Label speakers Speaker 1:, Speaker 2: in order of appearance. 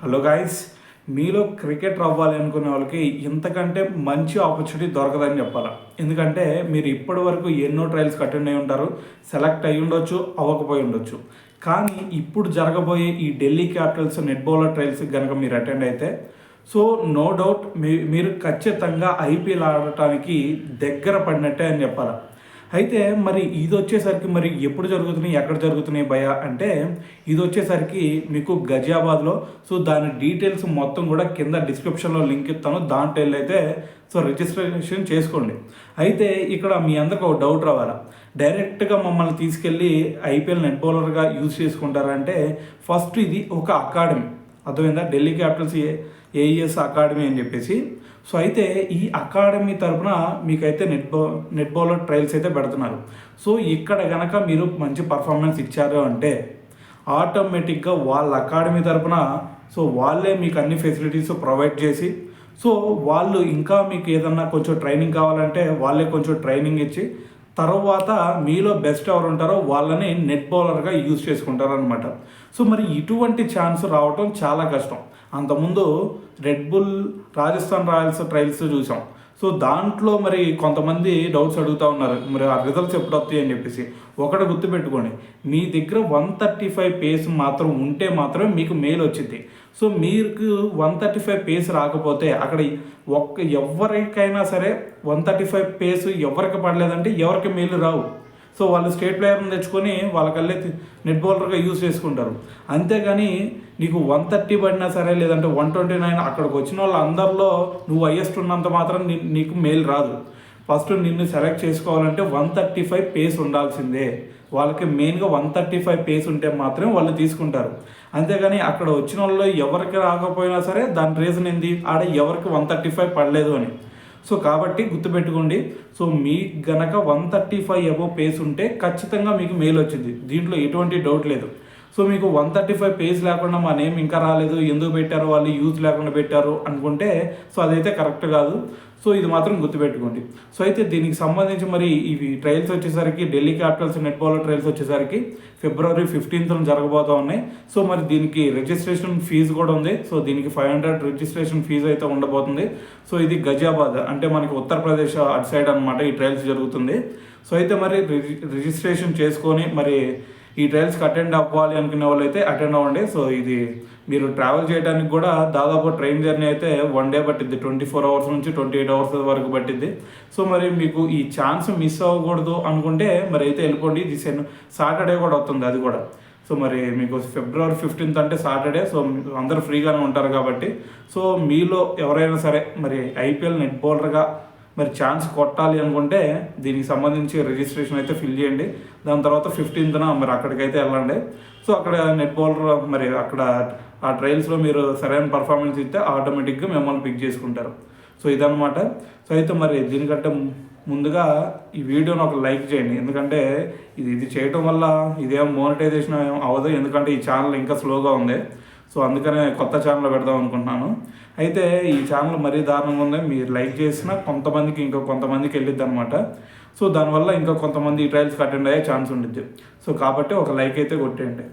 Speaker 1: Hello guys, మీలో cricketer అవ్వాలి అనుకునే వాళ్ళకి ఇంతకంటే మంచి ఆపర్చునిటీ దొరకదని చెప్పాలి. ఎందుకంటే మీరు ఇప్పటి వరకు ఎన్నో ట్రయల్స్కి అటెండ్ అయి ఉంటారు, సెలెక్ట్ అయ్యి ఉండొచ్చు, అవ్వకపోయి ఉండొచ్చు. కానీ ఇప్పుడు జరగబోయే ఈ Delhi Capitals net bowler trials కనుక మీరు అటెండ్ అయితే సో నో డౌట్ మీరు ఖచ్చితంగా ఐపీఎల్ ఆడటానికి దగ్గర పడినట్టే అని చెప్పాలి. అయితే మరి ఇది వచ్చేసరికి మరి ఎప్పుడు జరుగుతున్నాయి, ఎక్కడ జరుగుతున్నాయి భయ అంటే ఇది వచ్చేసరికి మీకు గజియాబాద్లో. సో దాని డీటెయిల్స్ మొత్తం కూడా కింద డిస్క్రిప్షన్లో లింక్ ఇస్తాను, దాంట్లో వెళ్ళైతే సో రిజిస్ట్రేషన్ చేసుకోండి. అయితే ఇక్కడ మీ అందరికి ఒక డౌట్ రావాలా, డైరెక్ట్గా మమ్మల్ని తీసుకెళ్ళి ఐపీఎల్ నెట్ బౌలర్గా యూజ్ చేసుకుంటారంటే ఫస్ట్ ఇది ఒక అకాడమీ, అర్థమైందా? ఢిల్లీ క్యాపిటల్స్ ఏఈఎస్ అకాడమీ అని చెప్పేసి. సో అయితే ఈ అకాడమీ తరఫున మీకైతే నెట్ బౌలర్ ట్రయల్స్ అయితే పెడుతున్నారు. సో ఇక్కడ కనుక మీరు మంచి పర్ఫార్మెన్స్ ఇచ్చారు అంటే ఆటోమేటిక్గా వాళ్ళ అకాడమీ తరఫున సో వాళ్ళే మీకు అన్ని ఫెసిలిటీస్ ప్రొవైడ్ చేసి సో వాళ్ళు ఇంకా మీకు ఏదన్నా కొంచెం ట్రైనింగ్ కావాలంటే వాళ్ళే కొంచెం ట్రైనింగ్ ఇచ్చి తర్వాత మీలో బెస్ట్ ఎవరు ఉంటారో వాళ్ళని నెట్ బౌలర్గా యూజ్ చేసుకుంటారు అనమాట. సో మరి ఇటువంటి ఛాన్స్ రావటం చాలా కష్టం. అంతకుముందు red bull Rajasthan Royals trials చూసాం. సో దాంట్లో మరి కొంతమంది డౌట్స్ అడుగుతూ ఉన్నారు, మరి ఆ రిజల్ట్స్ ఎప్పుడు వస్తాయి అని చెప్పేసి. ఒకటి గుర్తుపెట్టుకోండి, మీ దగ్గర 135 పేస్ మాత్రం ఉంటే మాత్రమే మీకు మెయిల్ వచ్చింది. సో మీకు 135 పేస్ రాకపోతే అక్కడ ఎవరికైనా సరే 135 పేస్ ఎవరికి పడలేదంటే ఎవరికి మెయిల్ రావు. సో వాళ్ళు స్టేట్ ప్లేయర్ని తెచ్చుకొని వాళ్ళకల్లే నెట్ బౌలర్గా యూజ్ చేసుకుంటారు. అంతేగాని నీకు 130 పడినా సరే లేదంటే 129 అక్కడికి వచ్చిన వాళ్ళు అందరిలో నువ్వు హైయెస్ట్ ఉన్నంత మాత్రం నీకు మెయిల్ రాదు. ఫస్ట్ నిన్ను సెలెక్ట్ చేసుకోవాలంటే 135 పేస్ ఉండాల్సిందే. వాళ్ళకి మెయిన్గా 135 పేస్ ఉంటే మాత్రమే వాళ్ళు తీసుకుంటారు. అంతేగాని అక్కడ వచ్చిన వాళ్ళు ఎవరికి రాకపోయినా సరే దాని రీజన్ ఏంది, ఆడ ఎవరికి 135 పడలేదు అని. సో కాబట్టి గుర్తుపెట్టుకోండి, సో మీకు గనక 135 అబోవ్ పేస్ ఉంటే ఖచ్చితంగా మీకు మెయిల్ వచ్చింది, దీంట్లో ఎటువంటి డౌట్ లేదు. సో మీకు 135 పేజ్ లేకుండా మా నేమ్ ఇంకా రాలేదు, ఎందుకు పెట్టారు వాళ్ళు, యూజ్ లేకుండా పెట్టారు అనుకుంటే సో అదైతే కరెక్ట్ కాదు. సో ఇది మాత్రం గుర్తుపెట్టుకోండి. సో అయితే దీనికి సంబంధించి మరి ఇవి ట్రయల్స్ వచ్చేసరికి Delhi Capitals net bowler trials వచ్చేసరికి February 15th జరగబోతూ ఉన్నాయి. సో మరి దీనికి రిజిస్ట్రేషన్ ఫీజు కూడా ఉంది. సో దీనికి 500 రిజిస్ట్రేషన్ ఫీజు అయితే ఉండబోతుంది. సో ఇది గజియాబాద్ అంటే మనకి ఉత్తరప్రదేశ్ అటు సైడ్ అనమాట ఈ ట్రయల్స్ జరుగుతుంది. సో అయితే మరి రిజిస్ట్రేషన్ చేసుకొని మరి ఈ ట్రయల్స్కి అటెండ్ అవ్వాలి అనుకునే వాళ్ళు అయితే అటెండ్ అవ్వండి. సో ఇది మీరు ట్రావెల్ చేయడానికి కూడా దాదాపు ట్రైన్ జర్నీ అయితే 1 డే పట్టిద్ది, 24 అవర్స్ నుంచి 28 అవర్స్ వరకు పట్టిద్ది. సో మరి మీకు ఈ ఛాన్స్ మిస్ అవ్వకూడదు అనుకుంటే మరి అయితే వెళ్ళిపోండి. ఇది సాటర్డే కూడా వస్తుంది అది కూడా. సో మరి మీకు February 15th అంటే సాటర్డే. సో అందరూ ఫ్రీగానే ఉంటారు కాబట్టి సో మీలో ఎవరైనా సరే మరి ఐపీఎల్ నెట్ బౌలర్గా మరి ఛాన్స్ కొట్టాలి అనుకుంటే దీనికి సంబంధించి రిజిస్ట్రేషన్ అయితే ఫిల్ చేయండి. దాని తర్వాత 15th మరి అక్కడికైతే వెళ్ళండి. సో అక్కడ నెట్ బౌలర్ మరి అక్కడ ఆ ట్రయల్స్లో మీరు సరైన పర్ఫార్మెన్స్ ఇస్తే ఆటోమేటిక్గా మిమ్మల్ని పిక్ చేసుకుంటారు. సో ఇదన్నమాట. సో అయితే మరి దీనికంటే ముందుగా ఈ వీడియోని ఒక లైక్ చేయండి, ఎందుకంటే ఇది చేయటం వల్ల ఇదేం మోనిటైజేషన్ అవ్వదు, ఎందుకంటే ఈ ఛానల్ ఇంకా స్లోగా ఉంది. సో అందుకనే కొత్త ఛానల్ పెడదాం అనుకుంటున్నాను. అయితే ఈ ఛానల్ మరీ దారుణంగా ఉంది, మీరు లైక్ చేసినా కొంతమందికి ఇంకా కొంతమందికి వెళ్ళిద్ది అనమాట. సో దానివల్ల ఇంకా కొంతమంది ఈ ట్రయల్స్కి అటెండ్ అయ్యే ఛాన్స్ ఉండిద్ది. సో కాబట్టి ఒక లైక్ అయితే కొట్టేయండి.